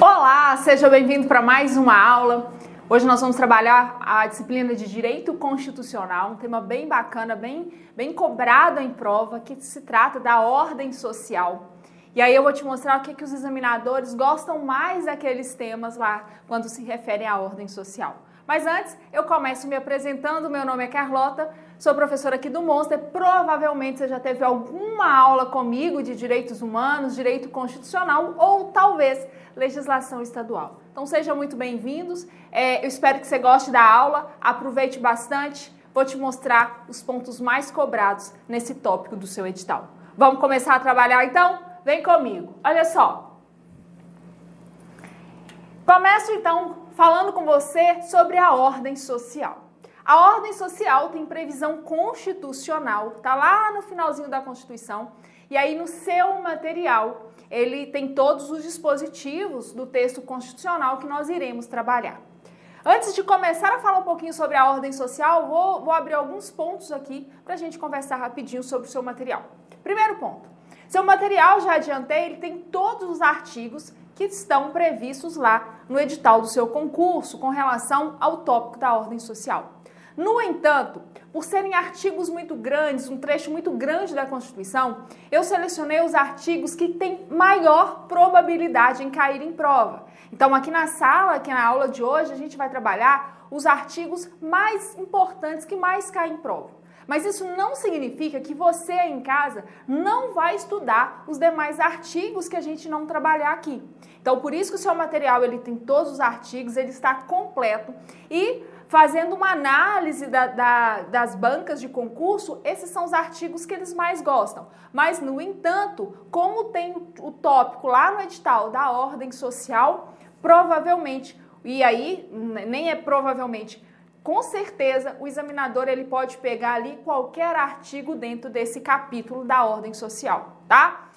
Olá, seja bem-vindo para mais uma aula. Hoje nós vamos trabalhar a disciplina de Direito Constitucional, um tema bem bacana, bem cobrado em prova, que se trata da ordem social. E aí eu vou te mostrar o que os examinadores gostam mais daqueles temas lá quando se referem à ordem social. Mas antes, eu começo me apresentando. Meu nome é Carlota, sou professora aqui do Monster. Provavelmente você já teve alguma aula comigo de direitos humanos, direito constitucional ou talvez legislação estadual. Então sejam muito bem-vindos. Eu espero que você goste da aula, aproveite bastante. Vou te mostrar os pontos mais cobrados nesse tópico do seu edital. Vamos começar a trabalhar então? Vem comigo. Olha só. Começo então falando com você sobre a ordem social. A ordem social tem previsão constitucional, tá lá no finalzinho da Constituição, e aí no seu material ele tem todos os dispositivos do texto constitucional que nós iremos trabalhar. Antes de começar a falar um pouquinho sobre a ordem social, vou abrir alguns pontos aqui para a gente conversar rapidinho sobre o seu material. Primeiro ponto, seu material, já adiantei, ele tem todos os artigos que estão previstos lá no edital do seu concurso com relação ao tópico da ordem social. No entanto, por serem artigos muito grandes, um trecho muito grande da Constituição, eu selecionei os artigos que têm maior probabilidade em cair em prova. Então, aqui na sala, aqui na aula de hoje, a gente vai trabalhar os artigos mais importantes que mais caem em prova. Mas isso não significa que você aí em casa não vai estudar os demais artigos que a gente não trabalhar aqui. Então, por isso que o seu material ele tem todos os artigos, ele está completo e fazendo uma análise das bancas de concurso, esses são os artigos que eles mais gostam. Mas, no entanto, como tem o tópico lá no edital da ordem social, provavelmente, e aí nem é provavelmente, com certeza, o examinador ele pode pegar ali qualquer artigo dentro desse capítulo da ordem social, tá?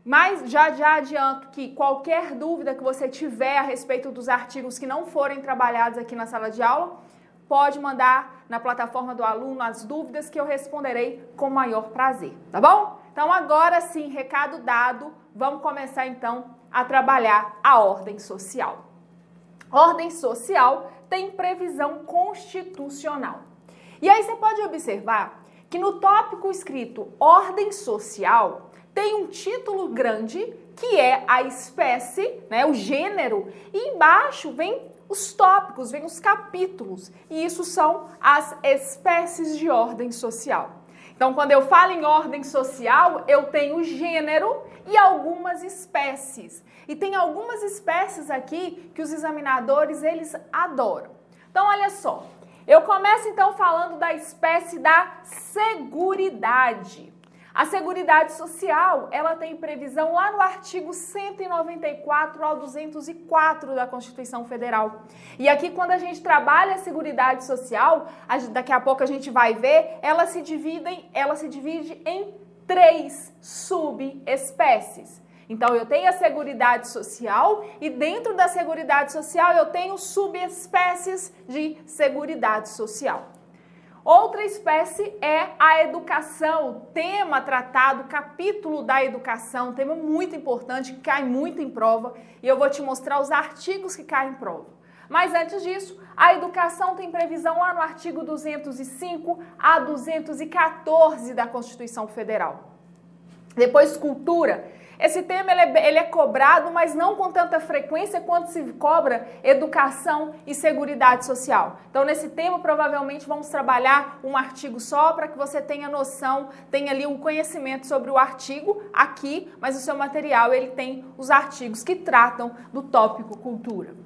Mas já adianto que qualquer dúvida que você tiver a respeito dos artigos que não forem trabalhados aqui na sala de aula, pode mandar na plataforma do aluno as dúvidas que eu responderei com o maior prazer, tá bom? Então agora sim, recado dado, vamos começar então a trabalhar a ordem social. Ordem social tem previsão constitucional. E aí você pode observar que no tópico escrito ordem social tem um título grande que é a espécie, né, o gênero, e embaixo vem os tópicos, vem os capítulos, e isso são as espécies de ordem social. Então, quando eu falo em ordem social, eu tenho gênero e algumas espécies. E tem algumas espécies aqui que os examinadores, eles adoram. Então, olha só. Eu começo, então, falando da espécie da seguridade. A Seguridade Social, ela tem previsão lá no artigo 194 ao 204 da Constituição Federal. E aqui, quando a gente trabalha a Seguridade Social, daqui a pouco a gente vai ver, ela se divide em 3 subespécies. Então, eu tenho a Seguridade Social e dentro da Seguridade Social eu tenho subespécies de Seguridade Social. Outra espécie é a educação, tema tratado, capítulo da educação, tema muito importante, que cai muito em prova, e eu vou te mostrar os artigos que caem em prova. Mas antes disso, a educação tem previsão lá no artigo 205 a 214 da Constituição Federal. Depois, cultura. Esse tema ele é cobrado, mas não com tanta frequência quanto se cobra educação e seguridade social. Então, nesse tema, provavelmente vamos trabalhar um artigo só para que você tenha noção, tenha ali um conhecimento sobre o artigo aqui, mas o seu material ele tem os artigos que tratam do tópico cultura.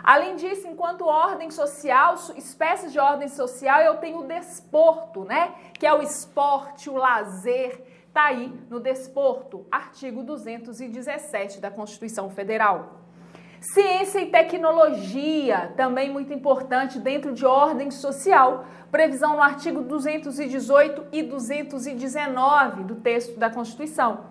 Além disso, enquanto ordem social, espécies de ordem social, eu tenho o desporto, né? Que é o esporte, o lazer. Está aí no desporto, artigo 217 da Constituição Federal. Ciência e tecnologia, também muito importante dentro de ordem social, previsão no artigo 218 e 219 do texto da Constituição.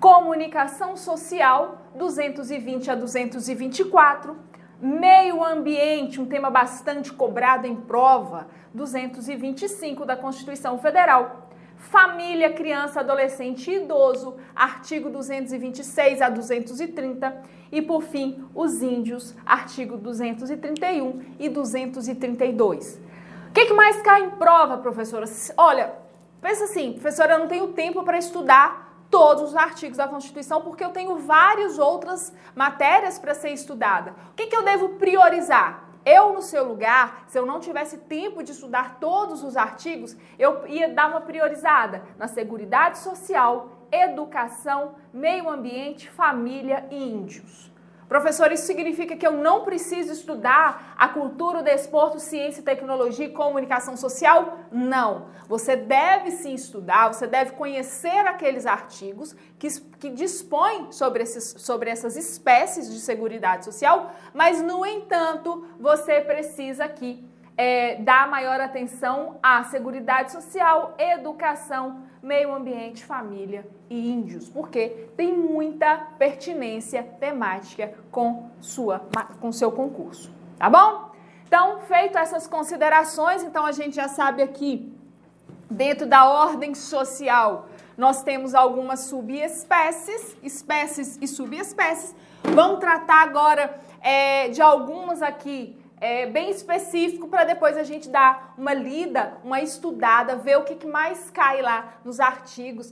Comunicação social, 220 a 224. Meio ambiente, um tema bastante cobrado em prova, 225 da Constituição Federal. família, criança, adolescente e idoso, artigo 226 a 230, e por fim, os índios, artigo 231 e 232. O que mais cai em prova, professora? Olha, pensa assim, professora, eu não tenho tempo para estudar todos os artigos da Constituição, porque eu tenho várias outras matérias para ser estudada. O que eu devo priorizar? Eu, no seu lugar, se eu não tivesse tempo de estudar todos os artigos, eu ia dar uma priorizada na Seguridade Social, Educação, Meio Ambiente, Família e Índios. Professor, isso significa que eu não preciso estudar a cultura, o desporto, ciência, tecnologia e comunicação social? Não. Você deve sim estudar, você deve conhecer aqueles artigos que dispõem sobre essas espécies de seguridade social, mas, no entanto, você precisa aqui dar maior atenção à seguridade social, educação, meio ambiente, família e índios, porque tem muita pertinência temática com seu concurso, tá bom? Então, feito essas considerações, então a gente já sabe aqui, dentro da ordem social, nós temos algumas subespécies, espécies e subespécies. Vamos tratar agora de algumas aqui, bem específico, para depois a gente dar uma lida, uma estudada, ver o que mais cai lá nos artigos,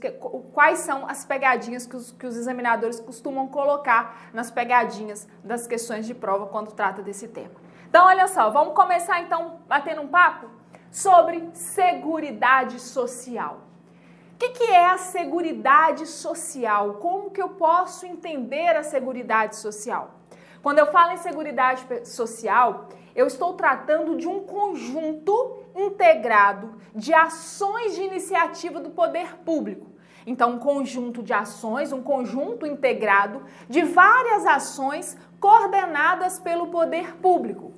quais são as pegadinhas que os examinadores costumam colocar nas pegadinhas das questões de prova quando trata desse tema. Então, olha só, vamos começar então batendo um papo sobre seguridade social. O que é a seguridade social? Como que eu posso entender a seguridade social? Quando eu falo em seguridade social, eu estou tratando de um conjunto integrado de ações de iniciativa do poder público. Então, um conjunto de ações, um conjunto integrado de várias ações coordenadas pelo poder público.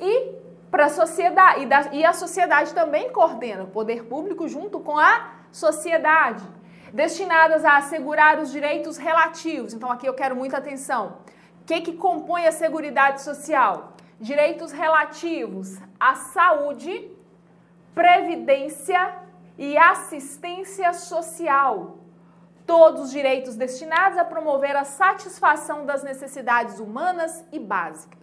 E para a sociedade, e a sociedade também coordena o poder público junto com a sociedade, destinadas a assegurar os direitos relativos. Então, aqui eu quero muita atenção. O que compõe a seguridade social? Direitos relativos à saúde, previdência e assistência social. Todos os direitos destinados a promover a satisfação das necessidades humanas e básicas.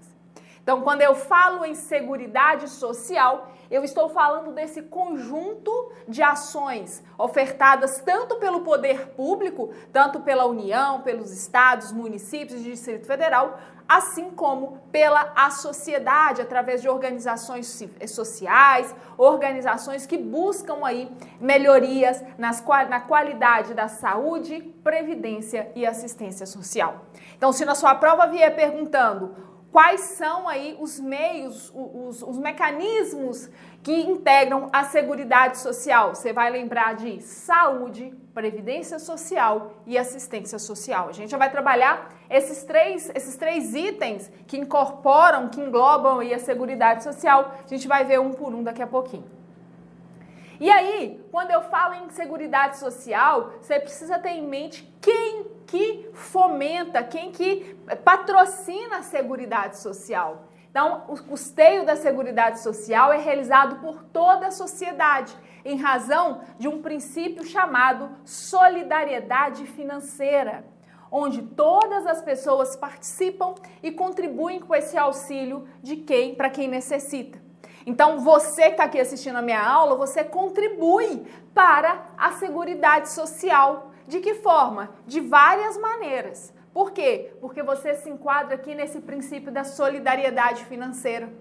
Então, quando eu falo em seguridade social, eu estou falando desse conjunto de ações ofertadas tanto pelo poder público, tanto pela União, pelos estados, municípios e Distrito Federal, assim como pela sociedade, através de organizações sociais, organizações que buscam aí melhorias na qualidade da saúde, previdência e assistência social. Então, se na sua prova vier perguntando quais são aí os meios, os mecanismos que integram a seguridade social? Você vai lembrar de saúde, previdência social e assistência social. A gente já vai trabalhar esses três itens que incorporam, que englobam aí a seguridade social. A gente vai ver um por um daqui a pouquinho. E aí, quando eu falo em seguridade social, você precisa ter em mente quem que fomenta, quem que patrocina a seguridade social. Então, o custeio da seguridade social é realizado por toda a sociedade, em razão de um princípio chamado solidariedade financeira, onde todas as pessoas participam e contribuem com esse auxílio para quem necessita. Então, você que está aqui assistindo a minha aula, você contribui para a seguridade social. De que forma? De várias maneiras. Por quê? Porque você se enquadra aqui nesse princípio da solidariedade financeira.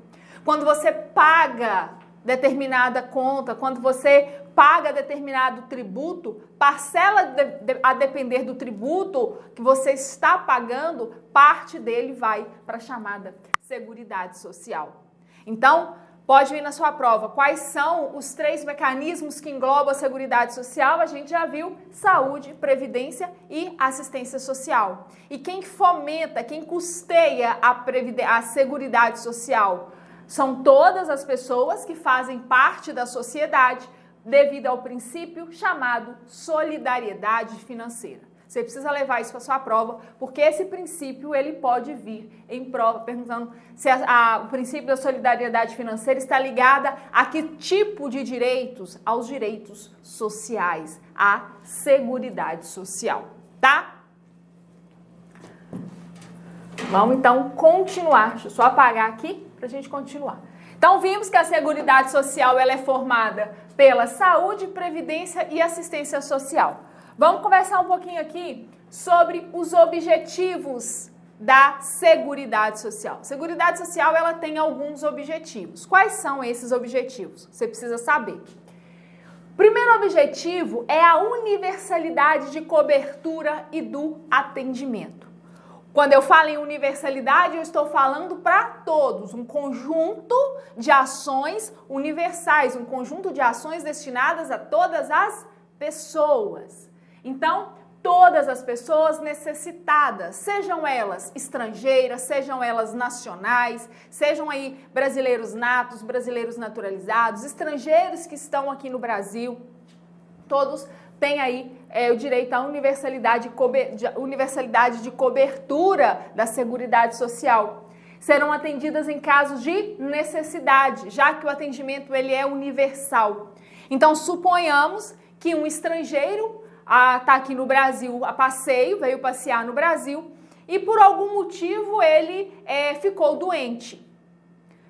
Quando você paga determinada conta, quando você paga determinado tributo, parcela a depender do tributo que você está pagando, parte dele vai para a chamada seguridade social. Então, pode vir na sua prova. Quais são os 3 mecanismos que englobam a seguridade social? A gente já viu: saúde, previdência e assistência social. E quem fomenta, quem custeia a seguridade social? São todas as pessoas que fazem parte da sociedade devido ao princípio chamado solidariedade financeira. Você precisa levar isso para sua prova, porque esse princípio ele pode vir em prova, perguntando se o princípio da solidariedade financeira está ligada a que tipo de direitos? Aos direitos sociais, à seguridade social, tá? Vamos então continuar. Deixa eu só apagar aqui para a gente continuar. Então vimos que a seguridade social ela é formada pela saúde, previdência e assistência social. Vamos conversar um pouquinho aqui sobre os objetivos da Seguridade Social. Seguridade Social ela tem alguns objetivos. Quais são esses objetivos? Você precisa saber. O primeiro objetivo é a universalidade de cobertura e do atendimento. Quando eu falo em universalidade, eu estou falando para todos, um conjunto de ações universais, um conjunto de ações destinadas a todas as pessoas. Então, todas as pessoas necessitadas, sejam elas estrangeiras, sejam elas nacionais, sejam aí brasileiros natos, brasileiros naturalizados, estrangeiros que estão aqui no Brasil, todos têm aí o direito à universalidade de cobertura da Seguridade Social. Serão atendidas em casos de necessidade, já que o atendimento ele é universal. Então, suponhamos que um estrangeiro está aqui no Brasil a passeio, veio passear no Brasil e por algum motivo ele ficou doente.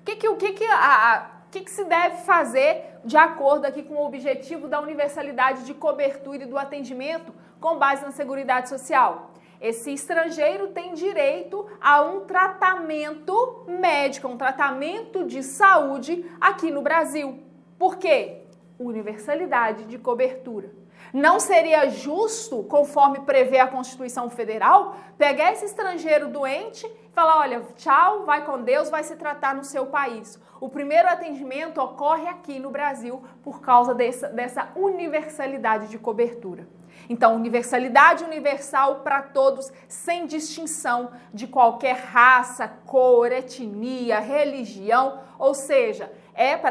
O que se deve fazer de acordo aqui com o objetivo da universalidade de cobertura e do atendimento com base na Seguridade Social? Esse estrangeiro tem direito a um tratamento médico, um tratamento de saúde aqui no Brasil. Por quê? Universalidade de cobertura. Não seria justo, conforme prevê a Constituição Federal, pegar esse estrangeiro doente e falar, olha, tchau, vai com Deus, vai se tratar no seu país. O primeiro atendimento ocorre aqui no Brasil por causa dessa universalidade de cobertura. Então, universalidade universal para todos, sem distinção de qualquer raça, cor, etnia, religião, ou seja,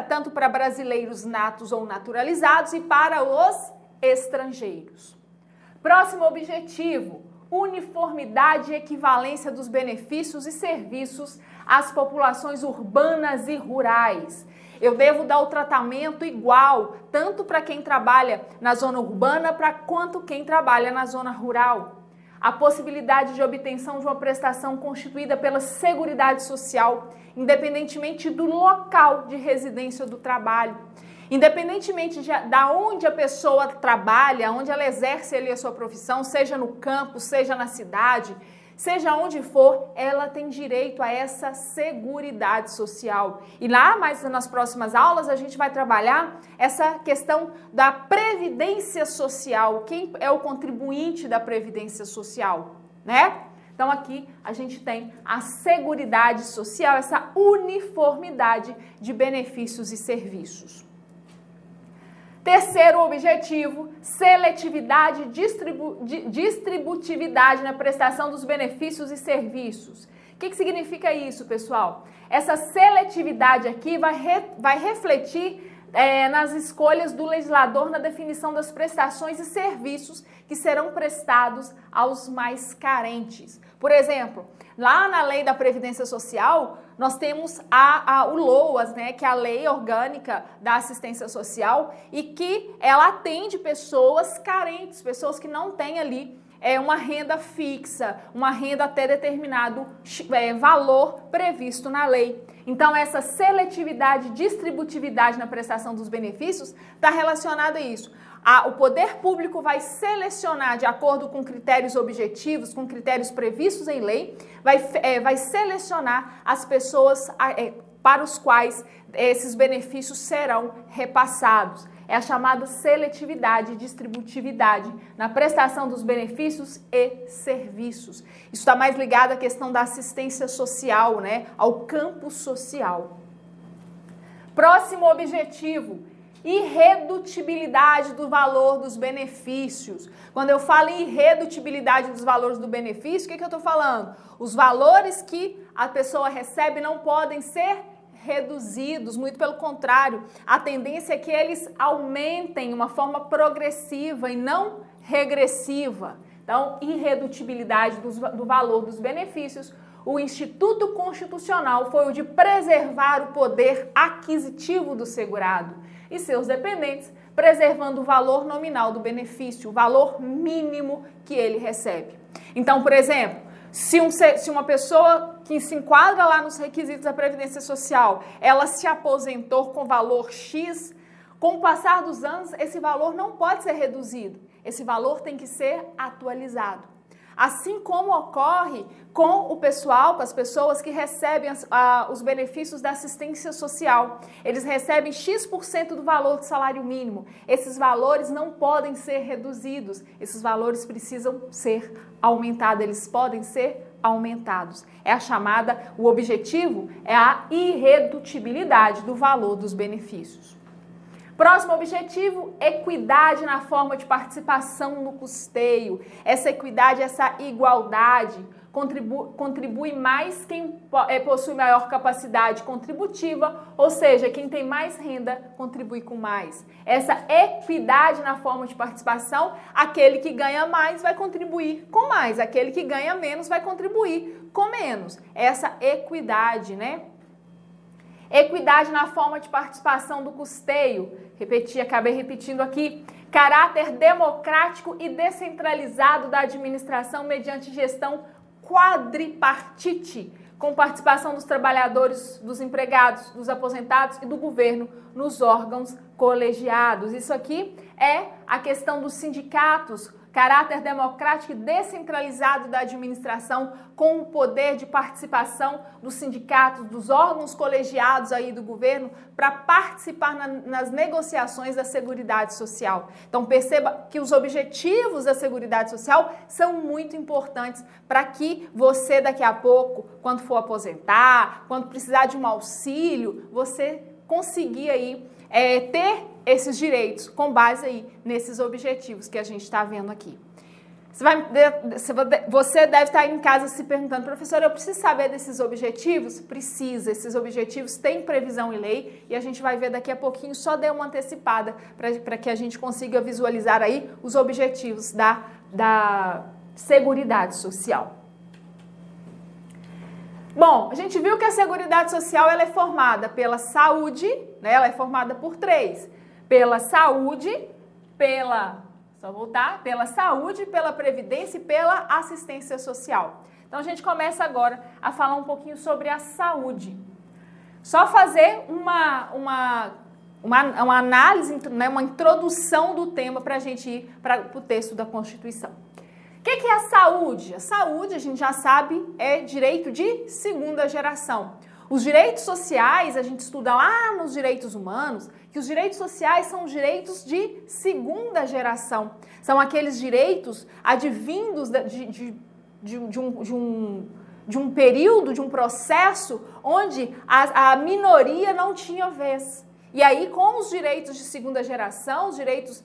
tanto para brasileiros natos ou naturalizados e para os estrangeiros. Próximo objetivo, uniformidade e equivalência dos benefícios e serviços às populações urbanas e rurais. Eu devo dar o tratamento igual, tanto para quem trabalha na zona urbana quanto quem trabalha na zona rural. A possibilidade de obtenção de uma prestação constituída pela Seguridade Social, independentemente do local de residência do trabalho. Independentemente de onde a pessoa trabalha, onde ela exerce ali a sua profissão, seja no campo, seja na cidade, seja onde for, ela tem direito a essa seguridade social. E lá, mais nas próximas aulas, a gente vai trabalhar essa questão da previdência social. Quem é o contribuinte da previdência social, né? Então aqui a gente tem a seguridade social, essa uniformidade de benefícios e serviços. Terceiro objetivo, seletividade e distributividade na prestação dos benefícios e serviços. O que significa isso, pessoal? Essa seletividade aqui vai refletir nas escolhas do legislador na definição das prestações e serviços que serão prestados aos mais carentes. Por exemplo, lá na Lei da Previdência Social, nós temos o LOAS, né, que é a Lei Orgânica da Assistência Social, e que ela atende pessoas carentes, pessoas que não têm ali uma renda fixa, uma renda até determinado valor previsto na lei. Então, essa seletividade e distributividade na prestação dos benefícios está relacionada a isso. O poder público vai selecionar, de acordo com critérios objetivos, com critérios previstos em lei, vai selecionar as pessoas para os quais esses benefícios serão repassados. É a chamada seletividade e distributividade na prestação dos benefícios e serviços. Isso está mais ligado à questão da assistência social, né? Ao campo social. Próximo objetivo, irredutibilidade do valor dos benefícios. Quando eu falo em irredutibilidade dos valores do benefício, o que eu estou falando? Os valores que a pessoa recebe não podem ser reduzidos, muito pelo contrário, a tendência é que eles aumentem de uma forma progressiva e não regressiva. Então, irredutibilidade do valor dos benefícios. O Instituto Constitucional foi o de preservar o poder aquisitivo do segurado e seus dependentes, preservando o valor nominal do benefício, o valor mínimo que ele recebe. Então, por exemplo, se uma pessoa que se enquadra lá nos requisitos da Previdência Social, ela se aposentou com valor X, com o passar dos anos, esse valor não pode ser reduzido. Esse valor tem que ser atualizado. Assim como ocorre com o pessoal, com as pessoas que recebem os benefícios da assistência social. Eles recebem X% do valor do salário mínimo. Esses valores não podem ser reduzidos. Esses valores precisam ser aumentados. Eles podem ser aumentados. O objetivo é a irredutibilidade do valor dos benefícios. Próximo objetivo, equidade na forma de participação no custeio. Essa equidade, essa igualdade contribui mais quem possui maior capacidade contributiva, ou seja, quem tem mais renda contribui com mais. Essa equidade na forma de participação, aquele que ganha mais vai contribuir com mais, aquele que ganha menos vai contribuir com menos. Essa equidade, né? Equidade na forma de participação do custeio. Acabei repetindo aqui. Caráter democrático e descentralizado da administração mediante gestão quadripartite, com participação dos trabalhadores, dos empregados, dos aposentados e do governo nos órgãos colegiados. Isso aqui é a questão dos sindicatos, caráter democrático e descentralizado da administração, com o poder de participação dos sindicatos, dos órgãos colegiados aí do governo, para participar nas negociações da Seguridade Social. Então perceba que os objetivos da Seguridade Social são muito importantes para que você daqui a pouco, quando for aposentar, quando precisar de um auxílio, você conseguir aí ter esses direitos com base aí nesses objetivos que a gente está vendo aqui. Você deve estar em casa se perguntando, professor, eu preciso saber desses objetivos? Precisa, esses objetivos têm previsão em lei e a gente vai ver daqui a pouquinho, só dei uma antecipada para que a gente consiga visualizar aí os objetivos da Seguridade Social. Bom, a gente viu que a Seguridade Social ela é formada pela saúde, né? Ela é formada por três. Pela saúde, pela saúde, pela previdência e pela assistência social. Então a gente começa agora a falar um pouquinho sobre a saúde. Só fazer uma análise, né? Uma introdução do tema para a gente ir para o texto da Constituição. O que é a saúde? A saúde, a gente já sabe, é direito de segunda geração. Os direitos sociais, a gente estuda lá nos direitos humanos, que os direitos sociais são direitos de segunda geração. São aqueles direitos advindos de um período, de um processo onde a minoria não tinha vez. E aí, com os direitos de segunda geração, os direitos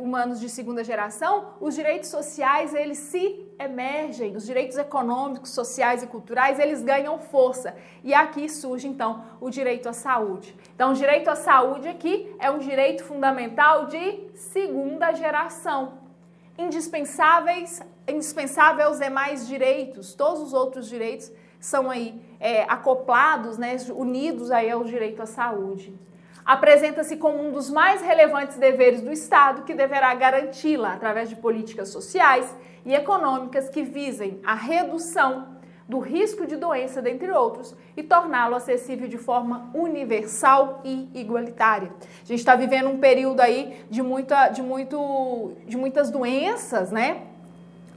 humanos de segunda geração, os direitos sociais, eles se emergem, os direitos econômicos, sociais e culturais, eles ganham força. E aqui surge, então, o direito à saúde. Então, o direito à saúde aqui é um direito fundamental de segunda geração. Indispensável aos demais direitos, todos os outros direitos são aí acoplados, né, unidos aí ao direito à saúde. Apresenta-se como um dos mais relevantes deveres do Estado, que deverá garanti-la através de políticas sociais e econômicas que visem a redução do risco de doença, dentre outros, e torná-lo acessível de forma universal e igualitária. A gente está vivendo um período aí de muitas doenças, né?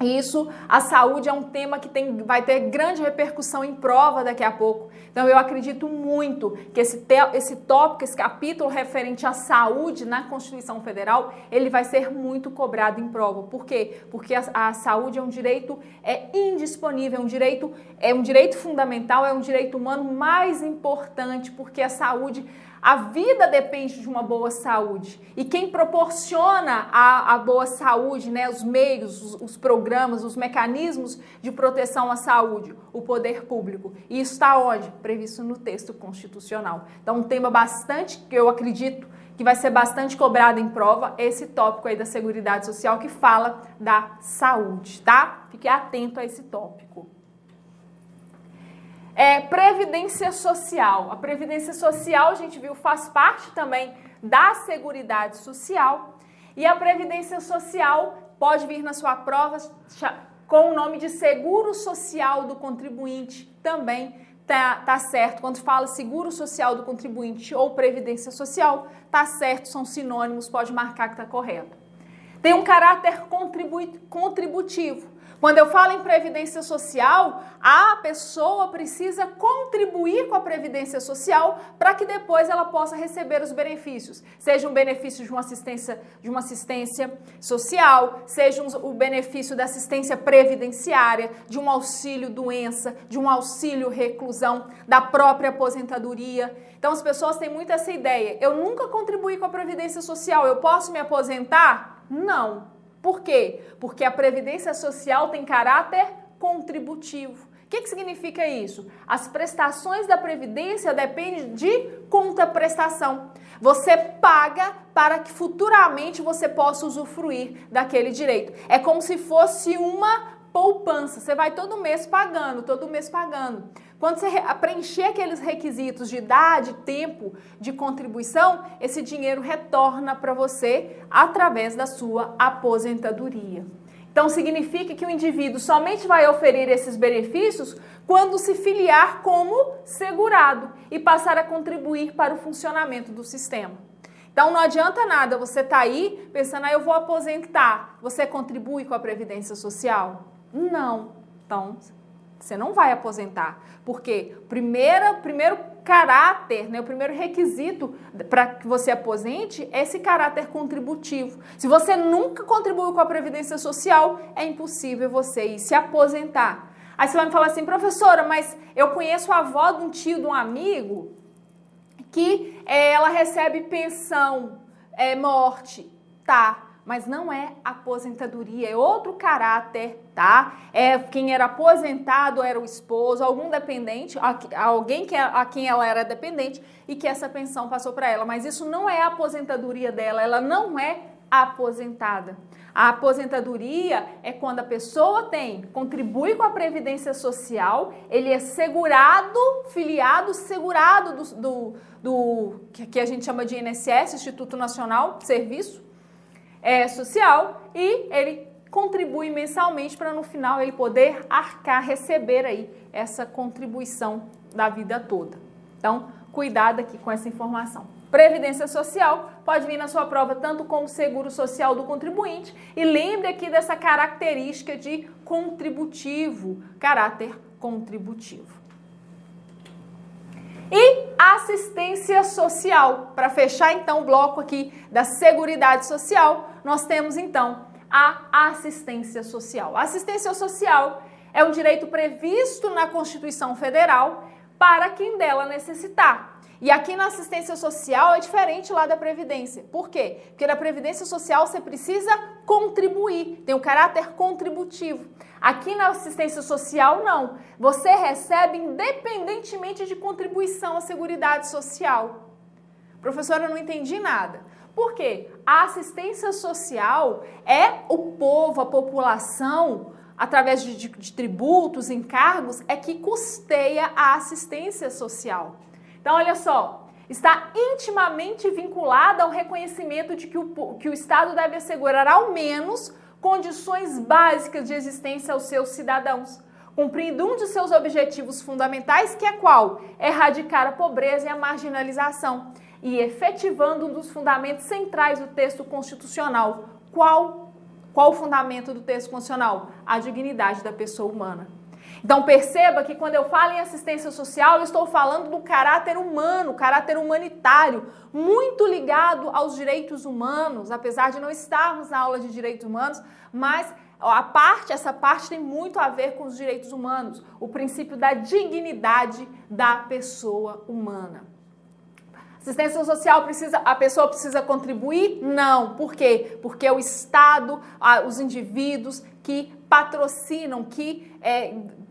E isso, a saúde é um tema que vai ter grande repercussão em prova daqui a pouco. Então, eu acredito muito que esse tópico, esse capítulo referente à saúde na Constituição Federal, ele vai ser muito cobrado em prova. Por quê? Porque a saúde é um direito indisponível, é um direito fundamental, é um direito humano mais importante, porque a saúde A vida depende de uma boa saúde. E quem proporciona a boa saúde, né, os meios, os programas, os mecanismos de proteção à saúde? O poder público. E isso está onde? Previsto no texto constitucional. Então, um tema bastante, que eu acredito que vai ser bastante cobrado em prova, esse tópico aí da Seguridade Social que fala da saúde, tá? Fique atento a esse tópico. Previdência Social. A Previdência Social, a gente viu, faz parte também da Seguridade Social. E a Previdência Social pode vir na sua prova com o nome de Seguro Social do Contribuinte. Também tá certo. Quando fala Seguro Social do Contribuinte ou Previdência Social, tá certo, são sinônimos, pode marcar que tá correto. Tem um caráter contributivo. Quando eu falo em Previdência Social, a pessoa precisa contribuir com a Previdência Social para que depois ela possa receber os benefícios. Seja um benefício de uma assistência social, seja o benefício da assistência previdenciária, de um auxílio doença, de um auxílio reclusão, da própria aposentadoria. Então as pessoas têm muito essa ideia. Eu nunca contribuí com a Previdência Social, eu posso me aposentar? Não. Por quê? Porque a Previdência Social tem caráter contributivo. O que significa isso? As prestações da Previdência dependem de contraprestação. Você paga para que futuramente você possa usufruir daquele direito. É como se fosse uma poupança. Você vai todo mês pagando, todo mês pagando. Quando você preencher aqueles requisitos de idade, tempo de contribuição, esse dinheiro retorna para você através da sua aposentadoria. Então, significa que o indivíduo somente vai oferir esses benefícios quando se filiar como segurado e passar a contribuir para o funcionamento do sistema. Então, não adianta nada você estar aí pensando, eu vou aposentar. Você contribui com a Previdência Social? Não. Então, você não vai aposentar. Porque o primeiro caráter, né, o primeiro requisito para que você aposente é esse caráter contributivo. Se você nunca contribuiu com a Previdência Social, é impossível você ir se aposentar. Aí você vai me falar assim, professora, mas eu conheço a avó de um tio, de um amigo, que ela recebe pensão, morte, tá? Mas não é aposentadoria, é outro caráter, tá? Quem era aposentado era o esposo, algum dependente, alguém a quem ela era dependente e que essa pensão passou para ela. Mas isso não é a aposentadoria dela, ela não é aposentada. A aposentadoria é quando a pessoa contribui com a Previdência Social, ele é segurado, filiado, segurado do que a gente chama de INSS, Instituto Nacional de Serviço Social, e ele contribui mensalmente para no final ele poder receber aí essa contribuição da vida toda. Então, cuidado aqui com essa informação. Previdência Social pode vir na sua prova tanto como Seguro Social do Contribuinte e lembre aqui dessa característica de contributivo, caráter contributivo. E assistência social. Para fechar então o bloco aqui da Seguridade Social, nós temos então a assistência social. A assistência social é um direito previsto na Constituição Federal para quem dela necessitar. E aqui na assistência social é diferente lá da Previdência. Por quê? Porque na Previdência Social você precisa contribuir, tem o caráter contributivo. Aqui na assistência social, não. Você recebe independentemente de contribuição à Seguridade Social. Professora, eu não entendi nada. Por quê? A assistência social é o povo, a população, através de tributos, encargos, é que custeia a assistência social. Então, olha só, está intimamente vinculada ao reconhecimento de que o Estado deve assegurar ao menos condições básicas de existência aos seus cidadãos, cumprindo um de seus objetivos fundamentais, que é qual? Erradicar a pobreza e a marginalização, e efetivando um dos fundamentos centrais do texto constitucional. Qual o fundamento do texto constitucional? A dignidade da pessoa humana. Então perceba que quando eu falo em assistência social, eu estou falando do caráter humano, caráter humanitário, muito ligado aos direitos humanos, apesar de não estarmos na aula de direitos humanos, mas essa parte tem muito a ver com os direitos humanos, o princípio da dignidade da pessoa humana. Assistência social a pessoa precisa contribuir? Não. Por quê? Porque o Estado, os indivíduos que patrocinam, que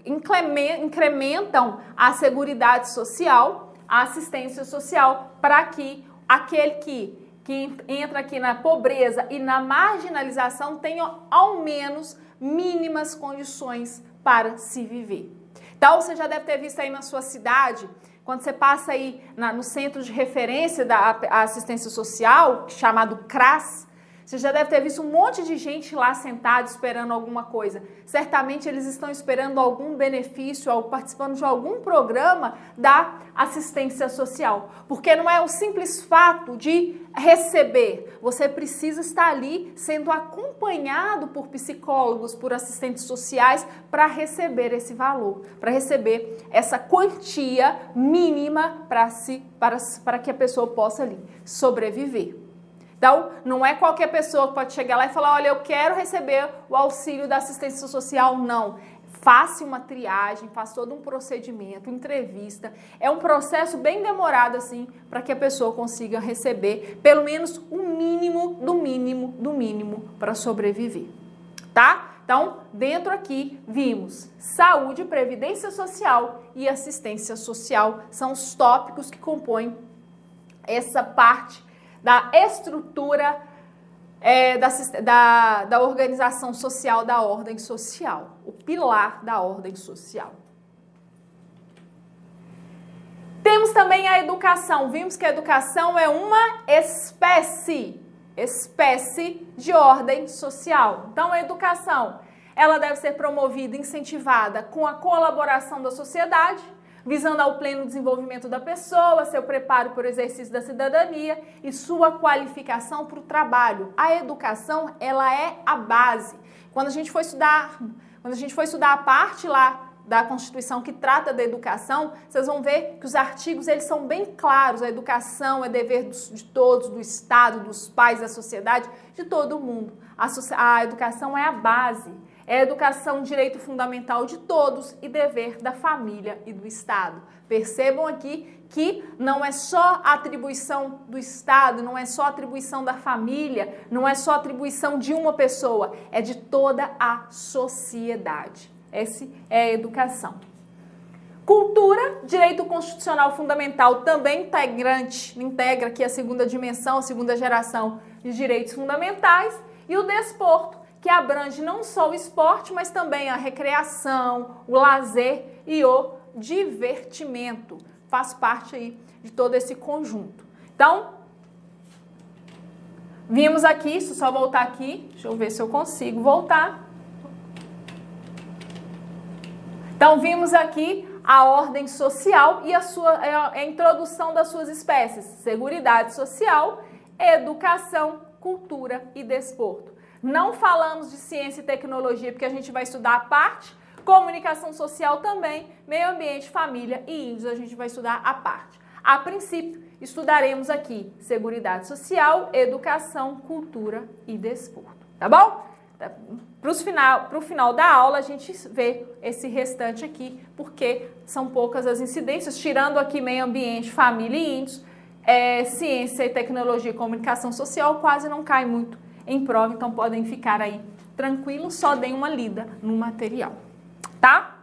incrementam a seguridade social, a assistência social, para que aquele que entra aqui na pobreza e na marginalização tenha ao menos mínimas condições para se viver. Então, você já deve ter visto aí na sua cidade, quando você passa aí no centro de referência da assistência social, chamado CRAS, você já deve ter visto um monte de gente lá sentada esperando alguma coisa. Certamente eles estão esperando algum benefício, ou participando de algum programa da assistência social. Porque não é o simples fato de receber. Você precisa estar ali sendo acompanhado por psicólogos, por assistentes sociais, para receber esse valor, para receber essa quantia mínima para que a pessoa possa ali sobreviver. Então, não é qualquer pessoa que pode chegar lá e falar, olha, eu quero receber o auxílio da assistência social, não. Faça uma triagem, faça todo um procedimento, entrevista. É um processo bem demorado, assim, para que a pessoa consiga receber pelo menos o mínimo do mínimo do mínimo para sobreviver, tá? Então, dentro aqui, vimos saúde, previdência social e assistência social. São os tópicos que compõem essa parte da estrutura da organização social, da ordem social, o pilar da ordem social. Temos também a educação. Vimos que a educação é uma espécie de ordem social. Então, a educação, ela deve ser promovida e incentivada com a colaboração da sociedade, visando ao pleno desenvolvimento da pessoa, seu preparo para o exercício da cidadania e sua qualificação para o trabalho. A educação, ela é a base. Quando a gente for estudar a parte lá da Constituição que trata da educação, vocês vão ver que os artigos eles são bem claros. A educação é dever de todos, do Estado, dos pais, da sociedade, de todo mundo. A educação é a base. É educação, direito fundamental de todos e dever da família e do Estado. Percebam aqui que não é só atribuição do Estado, não é só atribuição da família, não é só atribuição de uma pessoa, é de toda a sociedade. Essa é a educação. Cultura, direito constitucional fundamental, também integra aqui a segunda dimensão, a segunda geração de direitos fundamentais. E o desporto, que abrange não só o esporte, mas também a recreação, o lazer e o divertimento. Faz parte aí de todo esse conjunto. Então, vimos aqui, deixa eu só voltar aqui, deixa eu ver se eu consigo voltar. Então, vimos aqui a ordem social e a introdução das suas espécies: seguridade social, educação, cultura e desporto. Não falamos de ciência e tecnologia, porque a gente vai estudar a parte, comunicação social também, meio ambiente, família e índios, a gente vai estudar a parte. A princípio, estudaremos aqui seguridade social, educação, cultura e desporto, tá bom? Para o final da aula, a gente vê esse restante aqui, porque são poucas as incidências, tirando aqui meio ambiente, família e índios, ciência e tecnologia e comunicação social quase não cai muito em prova, então podem ficar aí tranquilos, só deem uma lida no material, tá?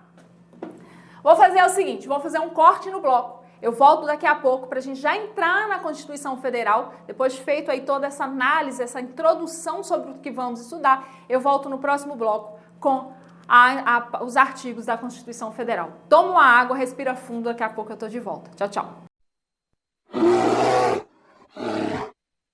Vou fazer o seguinte, vou fazer um corte no bloco. Eu volto daqui a pouco para a gente já entrar na Constituição Federal, depois de feito aí toda essa análise, essa introdução sobre o que vamos estudar, eu volto no próximo bloco com os artigos da Constituição Federal. Toma uma água, respira fundo, daqui a pouco eu tô de volta. Tchau, tchau.